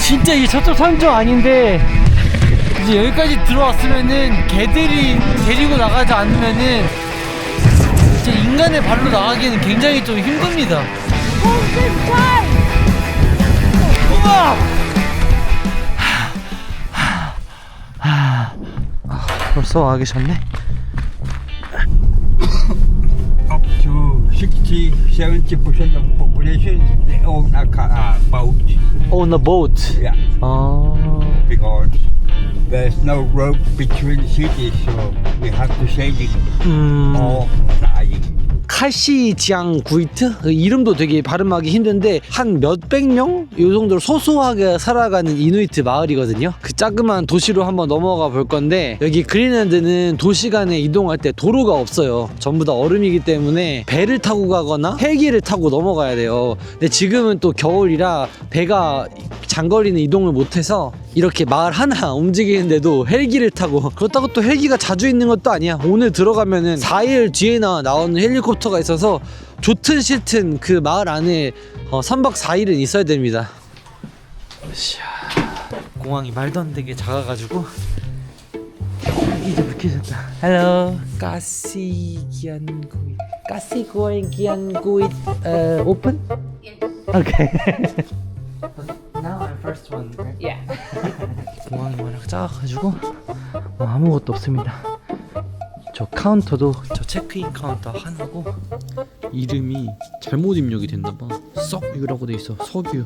진짜 이게 저쪽 산정 아닌데 이제 여기까지 들어왔으면은 개들이 데리고 나가지 않으면은 이제 인간의 발로 나가기는 굉장히 좀 힘듭니다. 우와! 벌써 와 계셨네. Up to 60-70% of population they own a boat. On a boat. Yeah, because there's no road between cities, so we have to sail it or flying. 카시지앙 구이트? 이름도 되게 발음하기 힘든데 한 몇백 명? 요 정도로 소소하게 살아가는 이누이트 마을이거든요. 그 자그마한 도시로 한번 넘어가 볼 건데 여기 그린랜드는 도시 간에 이동할 때 도로가 없어요. 전부 다 얼음이기 때문에 배를 타고 가거나 헬기를 타고 넘어가야 돼요. 근데 지금은 또 겨울이라 배가 장거리는 이동을 못해서 이렇게 마을 하나 움직이는데도 헬기를 타고, 그렇다고 또 헬기가 자주 있는 것도 아니야. 오늘 들어가면은 4일 뒤에 나오는 헬리콥터가 있어서 좋든 싫든 그 마을 안에 3박 4일은 있어야 됩니다. 공항이 말도 안 되게 작아가지고 이제 늦게졌다. Hello. 가시기안구이. 가시기안구이 open? Yes. Okay. Now I'm first one. Yeah. 공항이 워낙 작아가지고 아무것도 없습니다. 저 카운터도 저 체크인 카운터 하나고 이름이 잘못 입력이 됐나봐. 썩유라고 돼있어. 석유.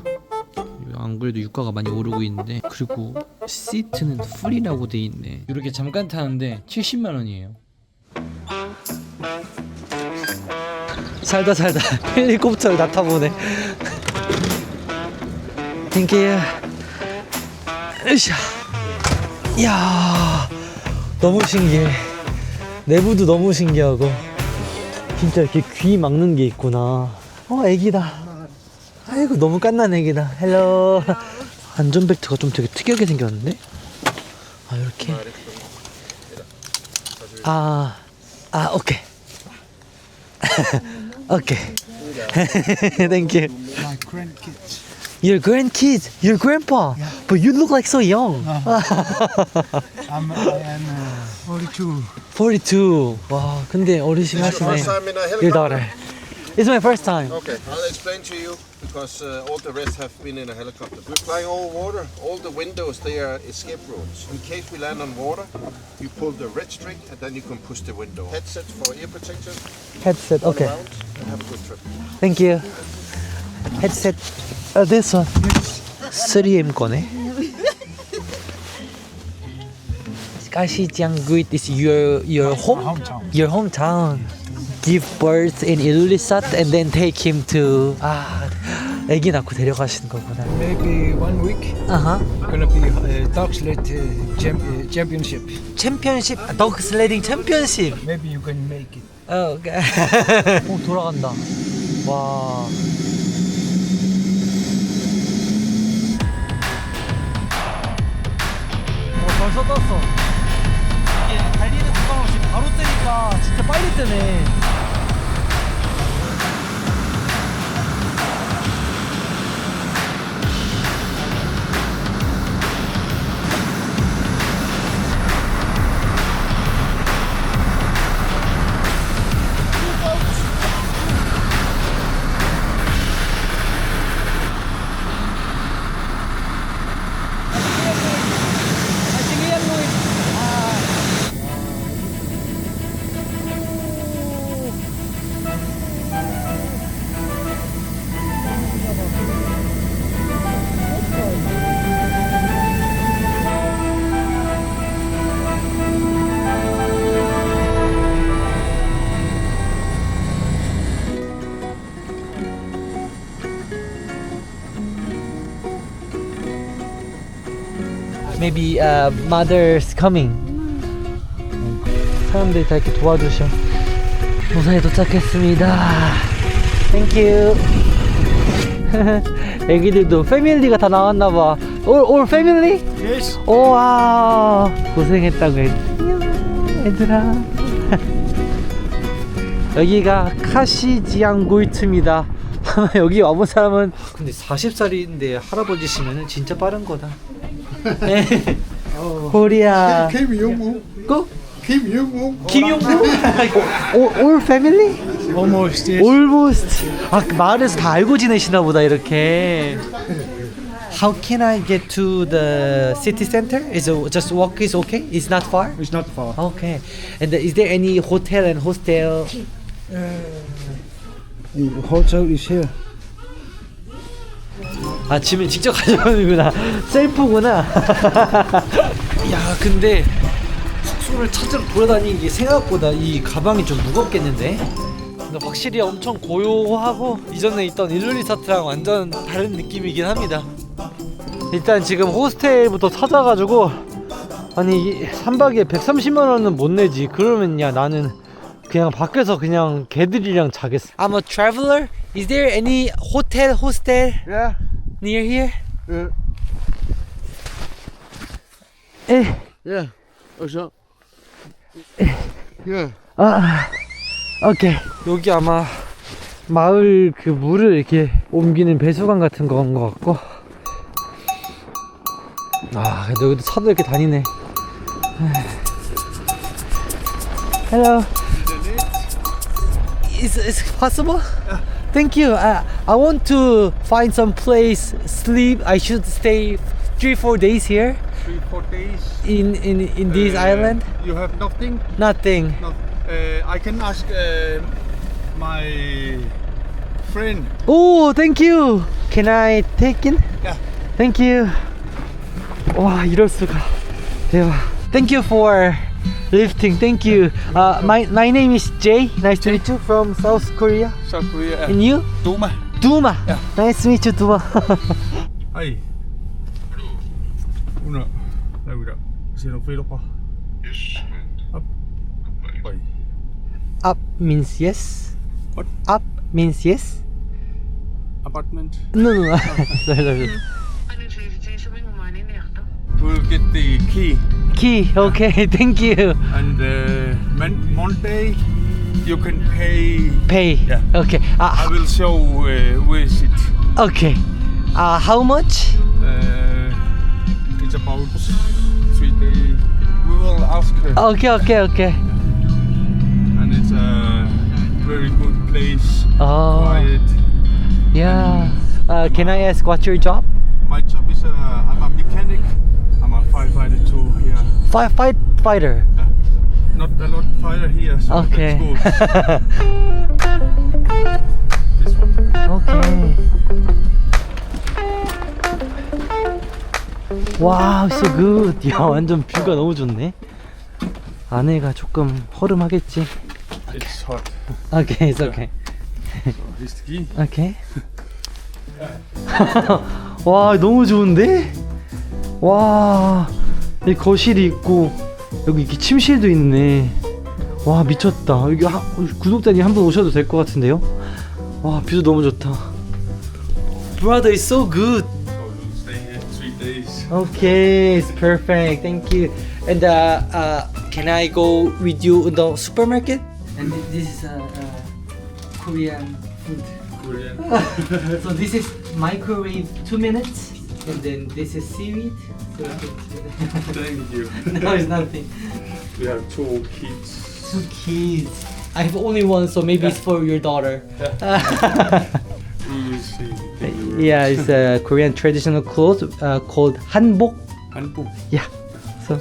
안 그래도 유가가 많이 오르고 있는데, 그리고 시트는 풀이라고 돼있네. 이렇게 잠깐 타는데 70만원이에요 살다 헬리콥터를 다 타보네. 땡큐. 으쌰. 이야, 너무 신기해. 내부도 너무 신기하고 진짜 이렇게 귀 막는 게 있구나. 애기다. 아이고, 너무 깐난 애기다. 헬로. 안전벨트가 좀 되게 특이하게 생겼는데? 이렇게. 오케이. 오케이. 땡큐. My grandkids. Your grandkids, your grandpa, Yeah. but you look like so young. I am 42. 42. 와, 근데 어르신하시네. First time in a Your helicopter? daughter. It's my first time. Okay, I'll explain to you because all the rest have been in a helicopter. We're flying over water. All the windows they are escape routes. In case we land on water, you pull the red string and then you can push the window. Headset for ear protection. Headset. Okay. Around and have a good trip. Thank you. Headset. This one. 3M 거네. 가시지앙구이 is your home? Hometown. Your hometown. Give birth in Ilulissat and then take him to 애기 낳고 데려가시는 거구나. Maybe 1 week. Gonna be dog sled championship. 챔피언십, 더그 슬레딩 챔피언십. Maybe you can make it. 오케이. 돌아간다. 와. 벌써 떴어. 이게 달리는 구간 없이 바로 뜨니까 진짜 빨리 뜨네. Maybe mother's coming. 사람들이 다 이렇게 도와주셔. 무사히 도착했습니다. Thank you. 애기들도 패밀리가 다 나왔나봐. All family? Yes. 우와, 고생했다고 안녕 얘들아. 여기가 카시지앙구이트입니다. 여기 와본 사람은 근데 40살인데 할아버지시면은 진짜 빠른 거다. 코리아. 김용무. 고? 김용무. 김용구? All family? Almost. Yes. Almost. 아, 그 마을에서 다 알고 지내시나 보다 이렇게. How can I get to the city center? Is it just walk is okay? It's not far? It's not far. Okay. And is there any hotel and hostel? The hotel is here. 아, 짐을 직접 가져가는구나. 셀프구나. 야, 근데 숙소를 찾으러 돌아다니는 게 생각보다 이 가방이 좀 무겁겠는데? 근데 확실히 엄청 고요하고 이전에 있던 일루리사트랑 완전 다른 느낌이긴 합니다. 일단 지금 호스텔부터 찾아가지고 아니 3박에 130만 원은 못 내지. 그러면 야 나는 그냥 밖에서 그냥 개들이랑 자겠어. I'm a traveler. Is there any hotel, hostel Yeah. near here? Yeah. Also. Yeah. 아, 오케이. 여기 아마 마을 그 물을 이렇게 옮기는 배수관 같은 건 것 같고. 아, 그래도 여기도 차도 이렇게 다니네. Hello. Is it possible? Thank you. I want to find some place sleep. I should stay 3-4 days here 3-4 days. in this island. You have nothing? Nothing. No. I can ask my friend. Oh, thank you. Can I take in? Yeah. Thank you. 와, 이럴 수가. 대박. Thank you for lifting. Thank you. My name is Jay. Nice to meet you from South Korea. South Korea. And you? Duma. Duma. Yeah. Nice to meet you, Duma. Hej. Una. Lav der. Ser du fedt op? Yes. Op. Oj. Up means yes. What? Up means yes. Apartment. No. Sorry. We'll get the key. Key. Okay. Thank you. And Monday you can pay. Pay. Yeah. Okay. I will show where is it. Okay. How much? It's about 3 days. We will ask her. Okay. And it's a very good place. Oh. Quiet. Yeah. Can I ask what's your job? My job is I'm a mechanic. I'm a firefighter too here. Firefighter. Not a lot fire here, so Okay. that's good. This one. Okay. 와우, so good. 야, 완전 뷰가 너무 좋네. 안에가 조금 허름하겠지. It's hot. Okay, it's okay. So here's the key. Okay. 와, 너무 좋은데? 와, 이 거실이 있고 여기 이렇게 침실도 있네. 와, 미쳤다. 여기 구독자님 한 분 오셔도 될 것 같은데요? 와, 뷰도 너무 좋다. Brother, it's so good. So you'll stay here 3 days. Okay, it's perfect. Thank you. And can I go with you in the supermarket? And this is Korean food. Korean. So this is microwave 2 minutes, and then this is seaweed. So Thank you. no, it's nothing. We have 2 kids. 2 kids. I have only one, so maybe it's for your daughter. We will see. Yeah, it's a Korean traditional clothes called hanbok. Hanbok. Yeah. So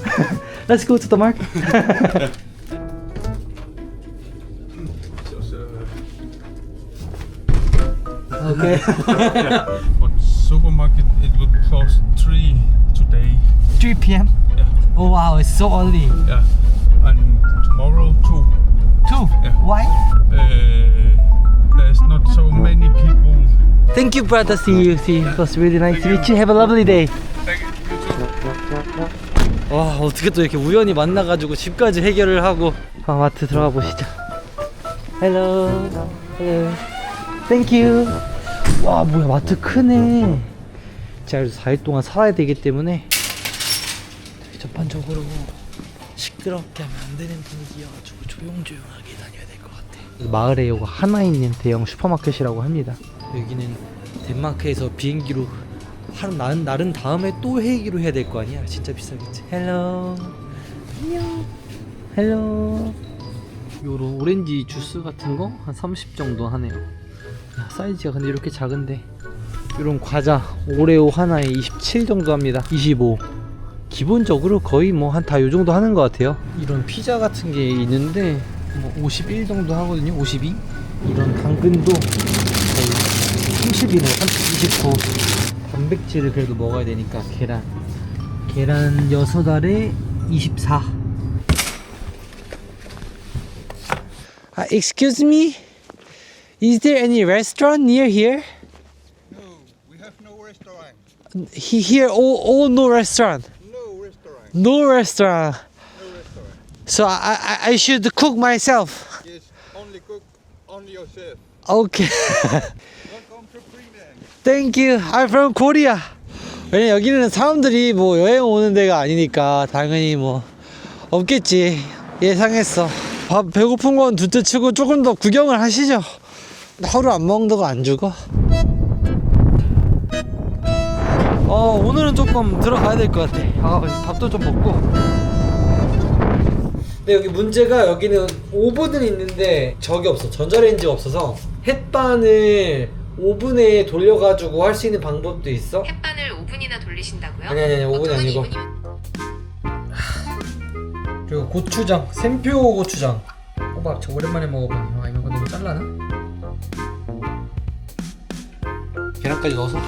let's go to the market. Just, Okay. but supermarket it would close 3 today. 3 p.m. Yeah. Oh wow, it's so early. Yeah. And tomorrow 2. 2. Yeah. Why? There's not so many people. Thank you, brother. See you. It was really nice to meet you. Have a lovely day. Thank you. You too. 와, 어떻게 또 이렇게 우연히 만나가지고 집까지 해결을 하고 마트 들어가 보시죠. Hello. Hello. Thank you. 와, 뭐야, 마트 크네. 제가 4일 동안 살아야 되기 때문에 되게 전반적으로 시끄럽게 하면 안 되는 분위기여가지고 조용조용하게 다녀야 될 것 같아. 마을에 이거 하나 있는 대형 슈퍼마켓이라고 합니다. 여기는 덴마크에서 비행기로 하루 나른 다음에 또 회기로 해야 될 거 아니야. 진짜 비싸겠지. 헬로 안녕. 헬로. 요런 오렌지 주스 같은 거 한 30 정도 하네요. 야, 사이즈가 근데 이렇게 작은데. 요런 과자 오레오 하나에 27 정도 합니다. 25. 기본적으로 거의 뭐 한 다 요 정도 하는 것 같아요. 이런 피자 같은 게 있는데 뭐 51 정도 하거든요. 52. 이런 당근도 거의 30이네요. 29. 단백질을 그래도 먹어야 되니까 계란 6알에 24. Excuse me? Is there any restaurant near here? No, we have no restaurant. Here all no restaurant. No restaurant. No restaurant. No restaurant. So I should cook myself. Yes, only cook only yourself. Okay. Welcome to Greenland. Thank you. I'm from Korea. 왜냐 여기는 사람들이 뭐 여행 오는 데가 아니니까 당연히 뭐 없겠지. 예상했어. 밥 배고픈 건 둘째 치고 조금 더 구경을 하시죠. 하루 안 먹는다고 안 죽어? 오늘은 조금 들어가야 될 것 같아. 밥도 좀 먹고. 근데 여기 문제가 여기는 오븐은 있는데 저기 없어. 전자레인지가 없어서 햇반을 오븐에 돌려가지고 할 수 있는 방법도 있어? 햇반을 5분이나 돌리신다고요? 아니 오븐이 어떤 아니고. 그리고 고추장, 샘표 고추장. 호박 저 오랜만에 먹어보니. 이거 너무 잘라나? 계란까지 넣어서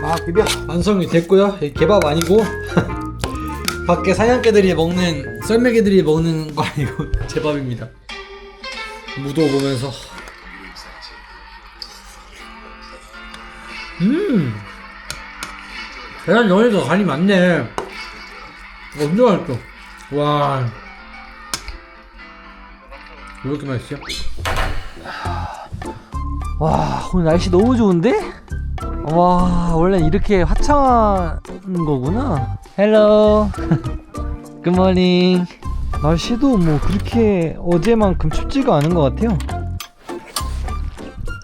막 비벼. 완성이 됐고요. 여기 개밥 아니고 밖에 사냥개들이 먹는, 썰매개들이 먹는 거 아니고 제 밥입니다. 무도 보면서 계란 넣으니까 간이 많네. 엄청 맛있어. 와, 왜 이렇게 맛있어? 와, 오늘 날씨 너무 좋은데? 와, 원래 이렇게 화창한 거구나. 헬로. 굿모닝. 날씨도 뭐 그렇게 어제만큼 춥지가 않은 것 같아요.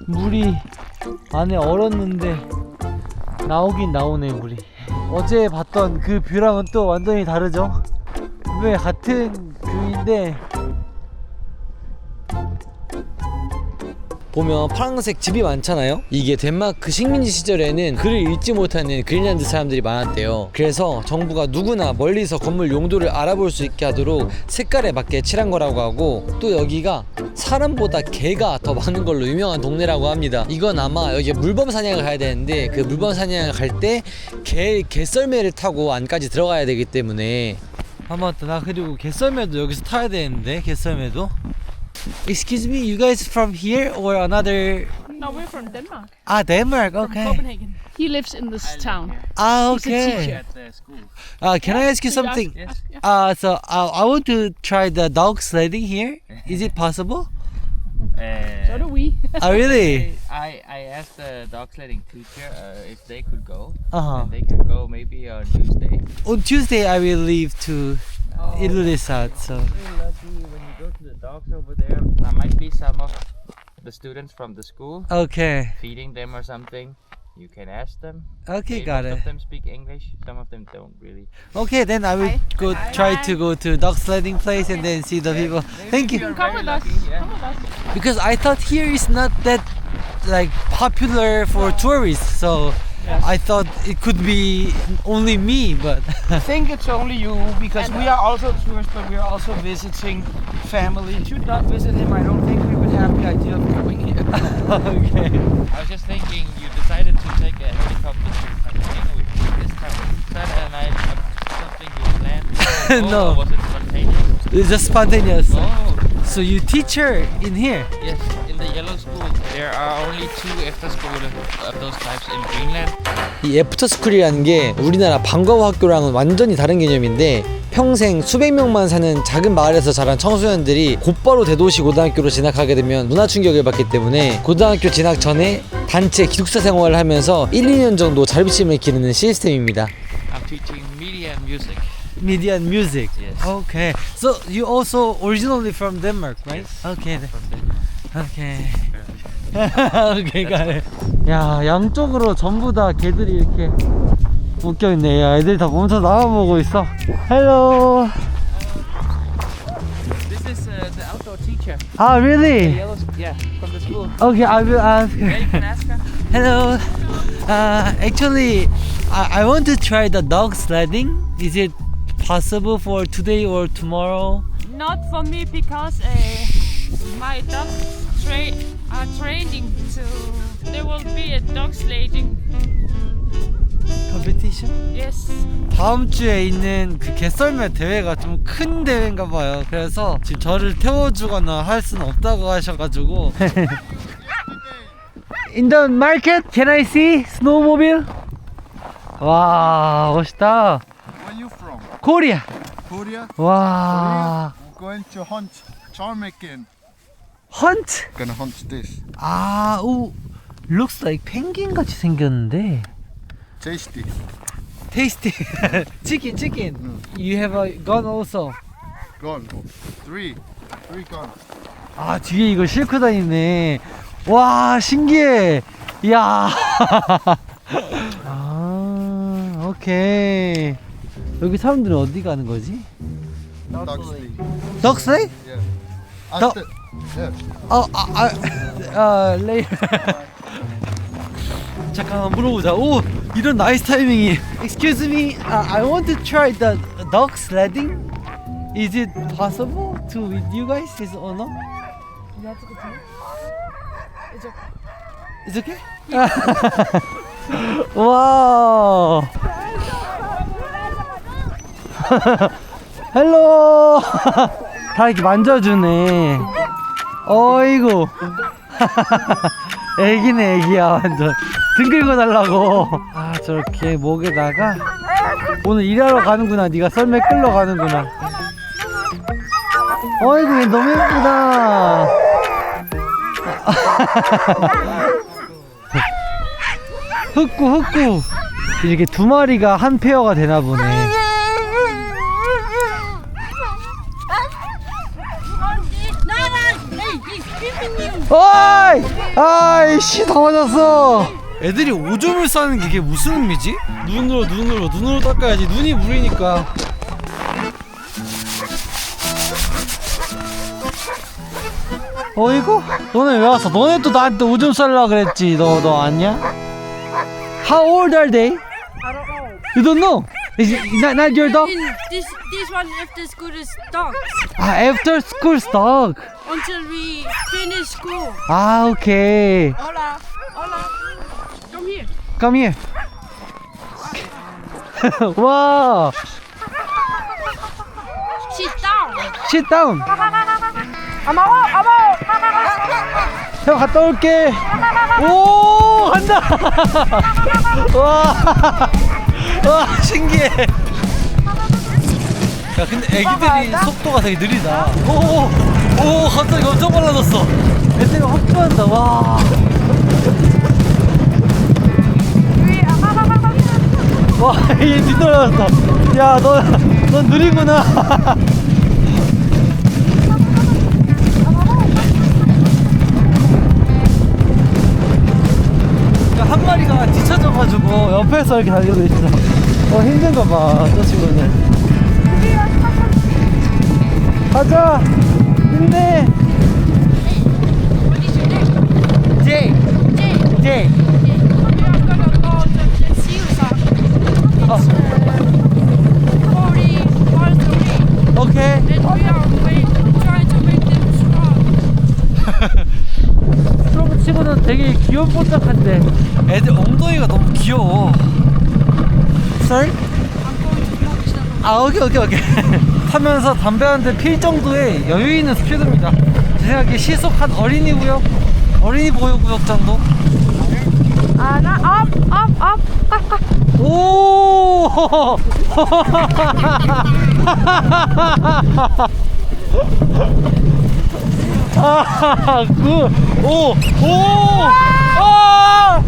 물이 안에 얼었는데 나오긴 나오네. 물이 어제 봤던 그 뷰랑은 또 완전히 다르죠. 분명히 같은 뷰인데 보면 파란색 집이 많잖아요. 이게 덴마크 식민지 시절에는 글을 읽지 못하는 그린란드 사람들이 많았대요. 그래서 정부가 누구나 멀리서 건물 용도를 알아볼 수 있게 하도록 색깔에 맞게 칠한 거라고 하고, 또 여기가 사람보다 개가 더 많은 걸로 유명한 동네라고 합니다. 이건 아마 여기 물범 사냥을 가야 되는데 그 물범 사냥을 갈 때 개썰매를 타고 안까지 들어가야 되기 때문에. 아 맞다, 나 그리고 개썰매도 여기서 타야 되는데. 개썰매도. Excuse me, you guys from here or another? No, we're from Denmark. Ah, Denmark. From Okay. Copenhagen. He lives in this town. Ah, He's a teacher okay. at the school. Can I ask you So something? ask- yeah. So I want to try the dog sledding here. Is it possible? So do we. Oh, really? I asked the dog sledding teacher if they could go. Uh-huh. And they can go maybe on Tuesday. On Tuesday I will leave to Ilulissat. So. Really lucky when you go to the dogs over there. There might be some of the students from the school Okay. feeding them or something. You can ask them. Okay, Maybe got most it. of them speak English. Some of them don't really. Okay, then I will go try to go to dog sledding place and then see the people. Thank you. Come with us. Yeah. Come with us. Because I thought here is not that like popular for tourists, so I thought it could be only me, but I think it's only you because we are also tourists, but we are also visiting family. Should not visit him. I don't think we would have the idea of going here. okay. I was just thinking you decided to take a helicopter to Copenhagen this time. Was that a night something you planned? No. Or was it spontaneous? It's just spontaneous. Oh. So you teach her in here? Yes, in the yellow school. There are only 2 after school of those types in Greenland. 이 애프터스쿨이라는 게 우리나라 방과후 학교랑은 완전히 다른 개념인데, 평생 수백 명만 사는 작은 마을에서 자란 청소년들이 곧바로 대도시 고등학교로 진학하게 되면 문화 충격을 받기 때문에 고등학교 진학 전에 단체 기숙사 생활을 하면서 1, 2년 정도 자립심을 기르는 시스템입니다. I'm teaching media and music. Media and music. Yes. Okay. So you also originally from Denmark, right? Yes. Okay. From Denmark. Okay. 오케이, got 야, 양쪽으로 전부 다 개들이 이렇게 묶여있네. 야, 애들이 다 멈춰 나와보고 있어. 헬로. This is the outdoor teacher. Ah, really? Yellow, yeah, from the school. Okay, I will ask her. Yeah, you can ask her. Hello. Actually, I want to try the dog sledding. Is it possible for today or tomorrow? Not for me because my dogs are training to. There will be a dog sledding. Competition? Yes. 다음 주에 있는 그 개썰매 대회가 좀 큰 대회인가 봐요. 그래서 지금 저를 태워주거나 할 수는 없다고 하셔가지고. In the market, can I see snowmobile? 와, 멋있다. Where are you from? 코리아. Korea? 와. We're going to hunt ptarmigan. Hunt? Gonna hunt this. 아, 오. Looks like 펭귄 같이 생겼는데. Tasty. Tasty. chicken. You have a gun also. Gun. Three guns. 아, 뒤에 이거 싣고 다니네. 와, 신기해. 이야. 아, 오케이. 여기 사람들은 어디 가는 거지? Dog sleep. 덕스레이? Yeah. Dog- Yeah. 레이. 잠깐만 물어보자. 오, 이런 나이스 타이밍이. Excuse me, I want to try the dog sledding. Is it possible to with you guys? Is or no? You have to go through. It's okay? 와. 헬로. 다 이렇게 만져주네. 어이구. 애기네, 애기야, 완전. 등 긁어 달라고. 아, 저렇게 목에다가. 오늘 일하러 가는구나. 네가 썰매 끌러 가는구나. 어이구, 얘 너무 예쁘다. 흑구. 이렇게 두 마리가 한 페어가 되나 보네. 어이! 아이씨, 다 맞았어. 애들이 오줌을 싸는 게 이게 무슨 의미지? 눈으로 닦아야지. 눈이 물이니까. 어이구? 너네 왜 왔어? 너네 또 나한테 오줌 쌀라 그랬지. 너 아니야? How old are they? I don't know. You don't know? Is it not your dog? This one after school is dogs 아, after school dog. until we finish school. 아, 오케이. Hola. Come here. Come here. 와. Sit down. Sit down. 형 갔다 올게. 오, 간다. 와, 신기해. 야, 근데 애기들이 속도가 되게 느리다. 오, 갑자기 엄청 빨라졌어. 애들이 확 좋아한다. 와. 와, 얘 뒤돌아졌어. 야, 넌 느리구나. 한 마리가 뒤쳐져가지고 옆에서 이렇게 달리고 있어. 힘든가 봐, 저 친구는. 가자! 힘내! What is your name? 제이! Jay. 제이! We are gonna go to the seal song. It's 40 miles away. 오케이. Then we are trying to make them strong. 스트로브 치고는 되게 귀염뽀짝한데 애들 엉덩이가 너무 귀여워. Sorry? I'm going to smoke some. 아, 오케이. 타면서 담배 한 대 필 정도의 여유 있는 스피드입니다. 제 생각에 시속 한 어린이 보호구역 정도? Up. 오! 아, 아!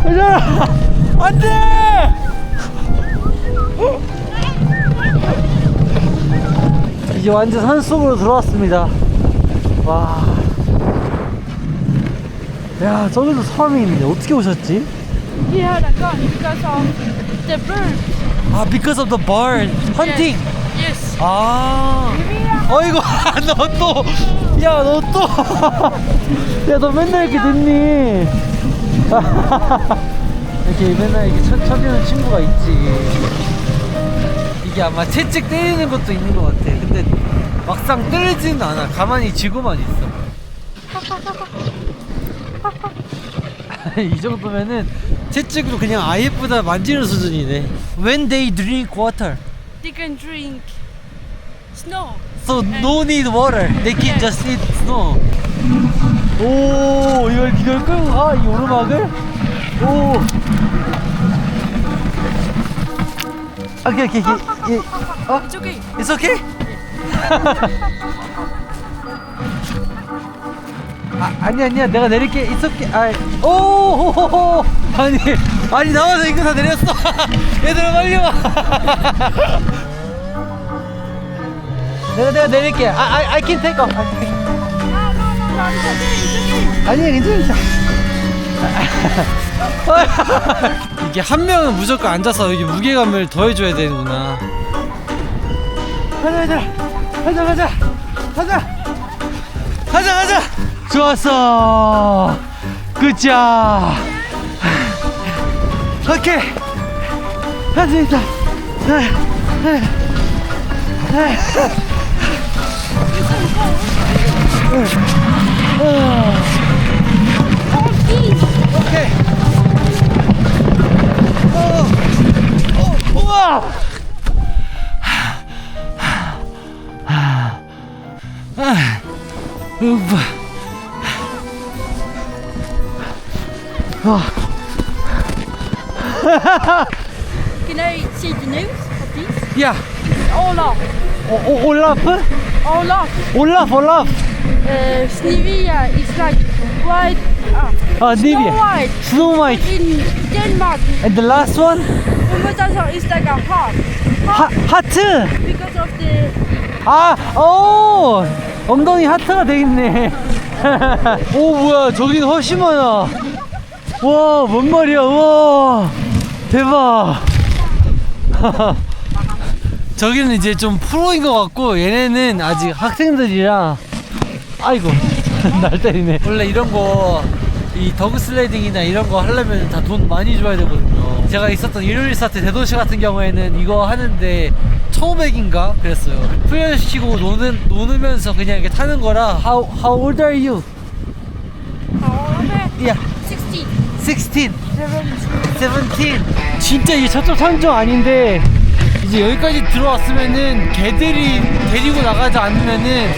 얘들아! 안 돼! 이제 완전 산속으로 들어왔습니다. 와. 야, 저기도 섬이 있네. 어떻게 오셨지? Here đã gone because of the bird. 아, because of the bird hunting. Yes. 아, 어이구, 너 또, 야, 너 또, 야, 너 맨날 이렇게 늦니? 이렇게 맨날 이렇게 쳐주는 친구가 있지. 이게 아마 채찍 때리는 것도 있는 것 같아. 근데 막상 때리지는 않아. 가만히 쥐고만 있어. 이 정도면은 채찍으로 그냥 아예보다 만지는 수준이네. When they drink water, They can drink snow. so no need water. They can just eat snow. 오, 이걸 끌고 가? 이 오르막을? 오. 오케이. 어? It's okay. It's okay? 아니야, 내가 내릴게. It's okay. 오, 아니 나와서 이거 다 내렸어. 얘들아 빨리 와. 내가 내릴게. I can take off. 아니야, 괜찮아. 이게 한 명은 무조건 앉아서 여기 무게감을 더해줘야 되는구나. 가자. 좋았어. 굿잡. 오케이. 할 수 있다. 오케이. 우와. Can I see the names of these? 야, Olaf. 올라프? 올라프. Snevia is like white. 아, Snow 니비야. White 스노우 화이트. in Denmark. And the last one? Umutaso is like a heart. 하트. Because of the 오, 엉덩이 하트가 돼 있네. 오, 뭐야, 저긴 훨씬 많아. 와, 뭔 말이야. 와, 대박. 저기는 이제 좀 프로인 것 같고, 얘네는 아직 학생들이라. 아이고, 날 때리네. 원래 이런 거, 이 더그 슬라이딩이나 이런 거 하려면 다 돈 많이 줘야 되거든요. 제가 있었던 일요일 사태 대도시 같은 경우에는 이거 하는데 1,500인가 그랬어요. 훈련시키고 노면서 그냥 이렇게 타는 거라. How old are you? Yeah. 16. 17. 진짜 이게 저쪽 산조 아닌데 이제 여기까지 들어왔으면은 개들이 데리고 나가지 않으면은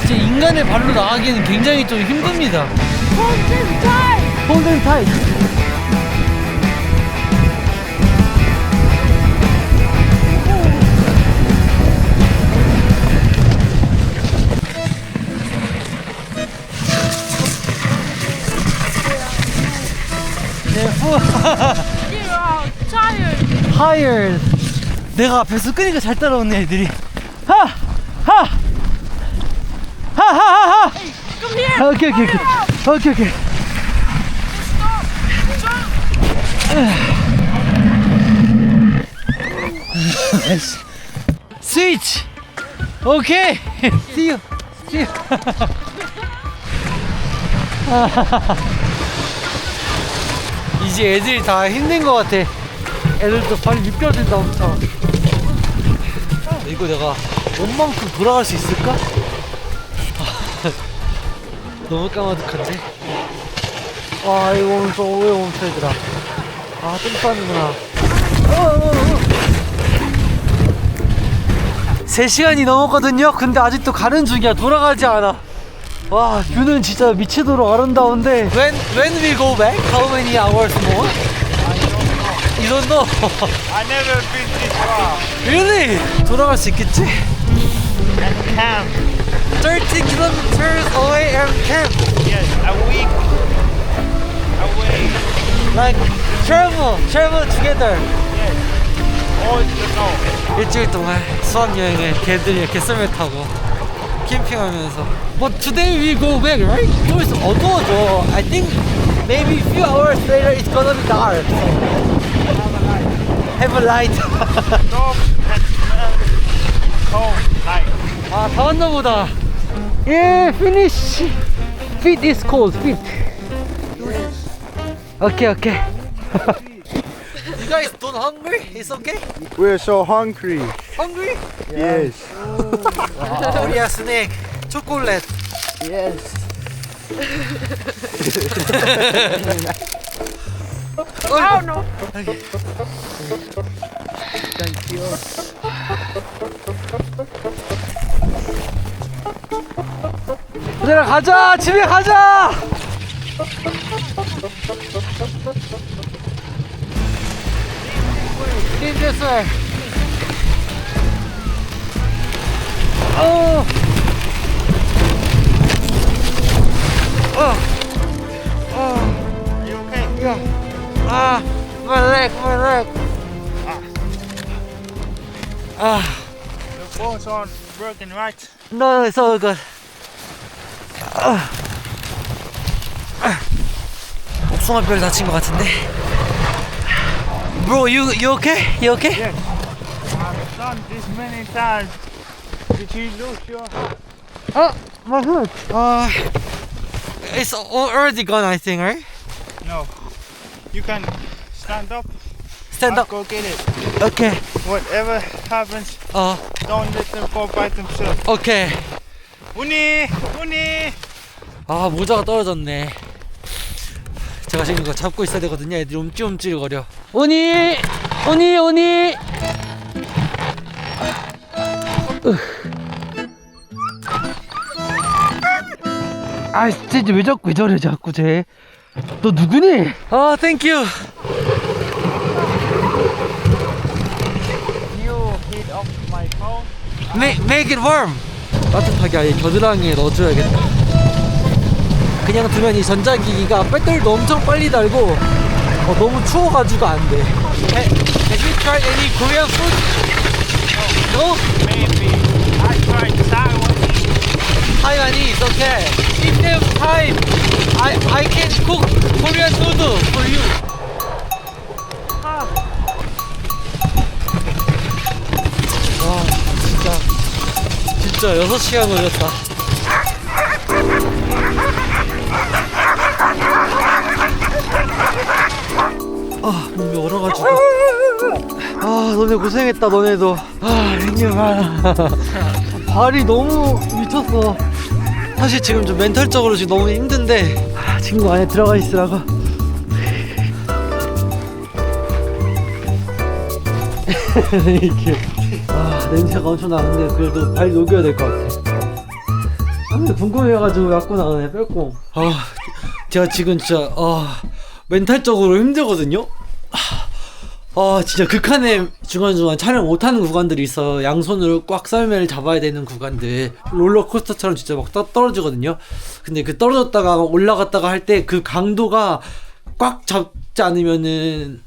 이제 인간의 발로 나가기는 굉장히 좀 힘듭니다. Golden Tide. You are tired. Tired. 내가 앞에서 끄니까 잘 따라오네 애들이. Come here. 오케이. 스위치. 오케이. See you. 이제 애들이 다 힘든 것 같아. 애들도 발이 미끄러진다 엄청. 이거 내가 원만큼 돌아갈 수 있을까? 너무 까마득한데? 아, 이거 멈춰. 왜 멈춰 얘들아. 아, 똥 싸는구나. 3시간이 넘었거든요. 근데 아직도 가는 중이야. 돌아가지 않아. 와, 뷰는 진짜 미치도록 아름다운데. When we go back? How many hours more? You don't know. I never been this far. Really? 돌아갈 수 있겠지? And camp. 30 kilometers away and camp. Yes, a week away. Like travel together. Yes. All the snow. 일주일 동안 수학여행을 개들이 이렇게 썰매 타고 캠핑하면서. But today we go back, right? It's 어두워져. I think maybe few hours later it's gonna be dark. Have a light. Dog and smell cold night. 아, 다 왔나 보다. Yeah, finish. Feet is cold, feet. Okay, okay. You guys don't hungry? It's okay? We're so hungry. Hungry? Yes. Korea snack, chocolate. Yes. Oh no. Thank you. 얘들아 가자, 집에 가자. Leave this way. Oh. Oh. Oh. Are you okay? Yeah. Ah, my leg, my leg. Ah. Your phone's on working, right? No, it's all good. 복숭아뼈를 다친 것 같은데. Bro, you okay? You okay? Yes. I've done this many times. Did you lose your hat? Oh, my foot. It's already gone, I think, right? No. You can stand up. Stand I'll up. go get it. Okay. Whatever happens, don't let them go by themselves. Okay. Uni! Uni! 아, 모자가 떨어졌네. 제가 지금 이거 잡고 있어야 되거든요. 애들이 움찔움찔거려. 오니! 오니! 오니! 아, 진짜 왜 자꾸 저래 자꾸 쟤. 너 누구니? 아, 땡큐. You hit off my phone. Make it warm. 따뜻하게 아예 겨드랑이에 넣어줘야겠다. 그냥 두면 이 전자기기가 배터리도 엄청 빨리 달고 너무 추워가지고 안 돼. Have you tried any Korean food? No? Maybe. I tried Taiwan. Taiwanese, okay. If there's time, I can cook Korean noodle for you. 와, 진짜 6시간 걸렸다. 아, 몸이 얼어가지고. 아, 너네 고생했다, 너네도. 아, 형님, 발이 너무 미쳤어. 사실 지금 좀 멘탈적으로 지금 너무 힘든데, 친구 안에 들어가 있으라고. 이렇게. 냄새가 엄청 나는데, 그래도 발 녹여야 될 것 같아. 근데 궁금해가지고 갖고 나가네, 뺄꼼. 제가 지금 진짜, 멘탈적으로 힘들거든요? 진짜 극한의 중간중간 촬영 못하는 구간들이 있어. 양손으로 꽉 썰매를 잡아야 되는 구간들. 롤러코스터처럼 진짜 막 떨어지거든요. 근데 그 떨어졌다가 막 올라갔다가 할 때 그 강도가 꽉 잡지 않으면은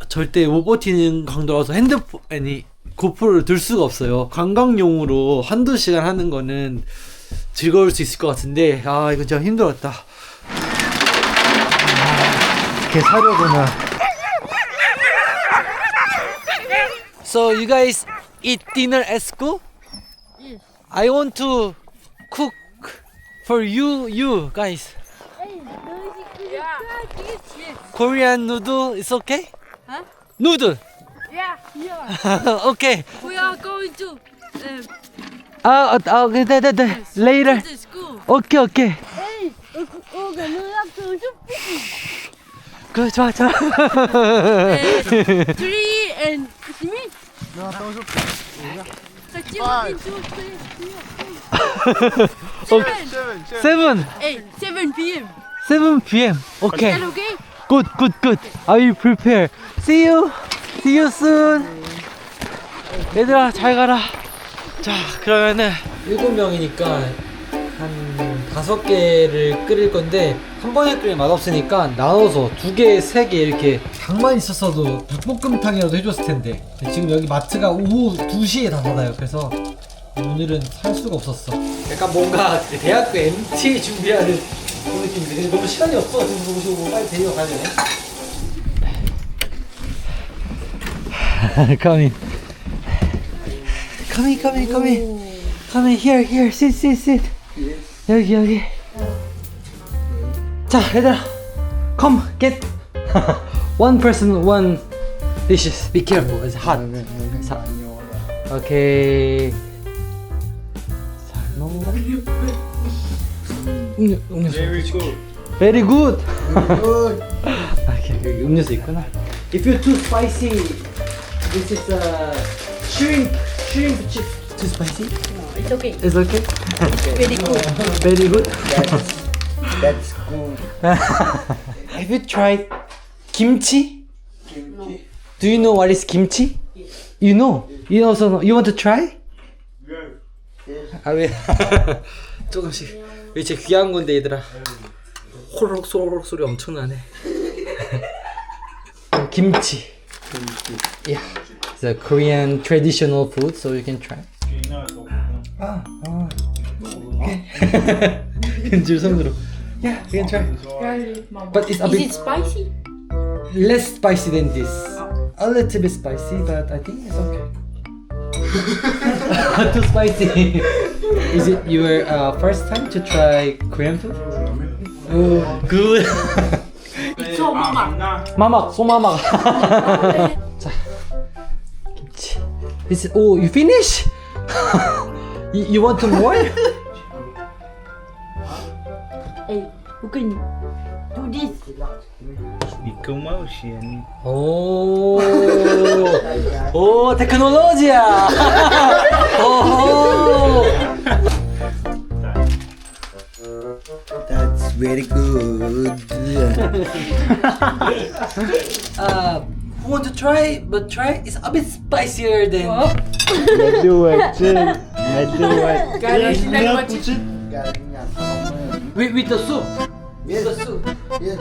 절대 못 버티는 강도라서 핸드폰이 고프로를 들 수가 없어요. 관광용으로 한두 시간 하는 거는 즐거울 수 있을 것 같은데, 이거 진짜 힘들었다. 걔 사려구나. So you guys eat dinner at school? Yes. I want to cook for you guys. Korean noodle is okay? Huh? Noodle. Yeah. Okay. We are going to later. the school. Okay. 그 좋아. 3 and me. No, those are 7 7 p.m. 7 p.m. Okay. Is that okay? Good. I will prepare. See you soon. 얘들아 잘 가라. 자, 그러면은 7명이니까 한 5개를 끓일 건데 한 번에 끓이면 맛없으니까 나눠서 2개, 3개 이렇게. 닭만 있었어도 닭볶음탕이라도 해줬을 텐데 지금 여기 마트가 오후 2시에 다 닫아요. 그래서 오늘은 살 수가 없었어. 약간 뭔가 대학교 MT 준비하는 그런 느낌인데 근데 너무 시간이 없어. 지금 너무 빨리 데리러 가야 되네. Come in. Come in, come in, come in. Come in, here, here. Sit, sit, sit. 여기, 여기. 자, 얘들아. Come, get. One person, one dishes. Be careful, it's hot. It's hot. Okay. 잘 먹는다. 음료수. Very good. Very good. Okay, 여기 음료수 있구나. If you're too spicy, this is shrimp chip. Too spicy? No, it's okay. It's okay. Very good. Very good. That's good. Have you tried kimchi? Kimchi. Do you know what is kimchi? You know. You also know. You want to try? 아 왜? 조금씩. 이게 제 귀한 건데 얘들아. 호로록 소로록 소리 엄청나네. 김치. Yeah. It's a Korean traditional food, so you can try. Okay. 줄 손으로. Yeah, you can try. But it's a Is bit it spicy? less spicy than this. A little bit spicy, but I think it's okay. Too spicy. Is it your first time to try Korean food? Oh, good. So mama. 마막, 소마막. 자, 김치. This. Oh, you finish? You want to more? Hey, you can do this. Ecomotion. 오, 오, 테크놀로지야. 오. That's very good. Who want to try? But try. It's a bit spicier than. Do it. Do it. With the soup. Yes. The soup. Yes.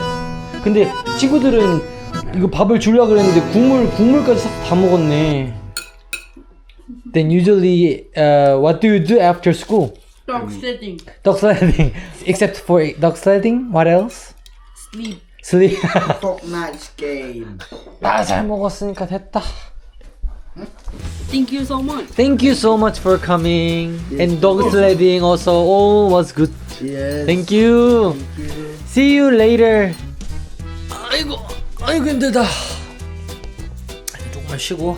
근데 친구들은 이거 밥을 주려고 그랬는데 국물까지 다 먹었네. Then usually, what do you do after school? Dog sledding. Dog sledding. Except for dog sledding, what else? Sleep. Sleep. Fortnite game. 아, 잘 먹었으니까 됐다. Thank you so much. Thank you so much for coming. And dog sledding also all was good. Yes. Thank you. See you later. 아이고 힘들다. 조금만 쉬고